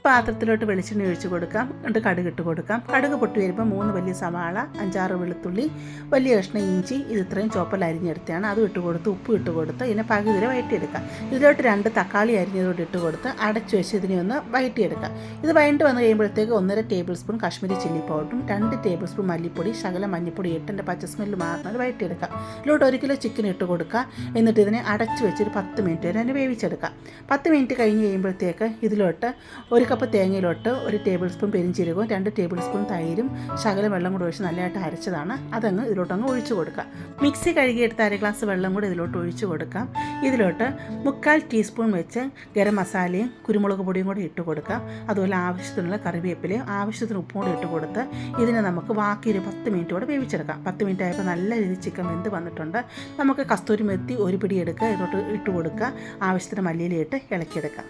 പാത്രത്തിലോട്ട് വെളിച്ചെണ്ണ ഒഴിച്ച് കൊടുക്കാം. എന്നിട്ട് കടുക് ഇട്ട് കൊടുക്കാം. കടുക് പൊട്ടി വരുമ്പോൾ 3 വലിയ സവാള, 5-6 വെളുത്തുള്ളി, വലിയ കഷ്ണം ഇഞ്ചി, ഇത് ഇത്രയും ചോപ്പൽ അരിഞ്ഞെടുത്താണ്. അതും ഇട്ട് കൊടുത്ത് ഉപ്പ് ഇട്ട് കൊടുത്ത് ഇതിനെ പകുതി വരെ വഴറ്റിയെടുക്കാം. ഇതിലോട്ട് 2 തക്കാളി അരിഞ്ഞതോട് ഇട്ട് കൊടുത്ത് അടച്ചു വെച്ച് ഇതിനെ ഒന്ന് വഴറ്റിയെടുക്കാം. ഇത് വഴണ്ട് വന്ന് കഴിയുമ്പോഴത്തേക്ക് 1.5 ടേബിൾ സ്പൂൺ കാശ്മീരി ചില്ലി പൗഡറും 2 ടേബിൾ സ്പൂൺ മല്ലിപ്പൊടി, ശകലം മഞ്ഞൾപ്പൊടി ഇട്ട് പച്ച സ്മെല്ല് മാറുന്നത് വഴറ്റിയെടുക്കാം. ഇതിലോട്ട് 1 കിലോ ചിക്കൻ ഇട്ട് കൊടുക്കുക. എന്നിട്ട് ഇതിനെ അടച്ചു വെച്ചൊരു 10 മിനിറ്റ് വരെ അതിനെ വേവിച്ചെടുക്കാം. 10 മിനിറ്റ് കഴിഞ്ഞ് കഴിയുമ്പോഴത്തേക്ക് ഇതിലോട്ട് 1 കപ്പ് തേങ്ങയിലോട്ട് 1 ടേബിൾ സ്പൂൺ പെരിഞ്ചീരകവും 2 ടേബിൾ സ്പൂൺ തൈരും ശകലം വെള്ളം കൂടി ഒഴിച്ച് നല്ലതായിട്ട് അരച്ചതാണ്. അതങ്ങ് ഇതിലോട്ടങ്ങ് ഒഴിച്ചു കൊടുക്കാം. മിക്സി കഴുകിയെടുത്ത് 1 ഗ്ലാസ് വെള്ളം കൂടി ഇതിലോട്ട് ഒഴിച്ചു കൊടുക്കാം. ഇതിലോട്ട് 3/4 ടീസ്പൂൺ വെച്ച് ഗരം മസാലയും കുരുമുളക് പൊടിയും കൂടി ഇട്ട് കൊടുക്കാം. അതുപോലെ ആവശ്യത്തിനുള്ള കറിവേപ്പിലയും ആവശ്യത്തിന് ഉപ്പും കൂടി ഇട്ട് കൊടുത്ത് ഇതിനെ നമുക്ക് ബാക്കി ഒരു 10 മിനിറ്റ് കൂടെ വേവിച്ചെടുക്കാം. 10 മിനിറ്റ് ആയപ്പോൾ നല്ല രീതിയിൽ ചിക്കൻ വെന്ത് വന്നിട്ടുണ്ട്. നമുക്ക് കസ്തൂരി മെത്തി 1 പിടി എടുക്കുക, ഇതിലോട്ട് ഇട്ട് കൊടുക്കുക. ആവശ്യത്തിന് മല്ലിയില ഇട്ട് ഇളക്കിയെടുക്കാം.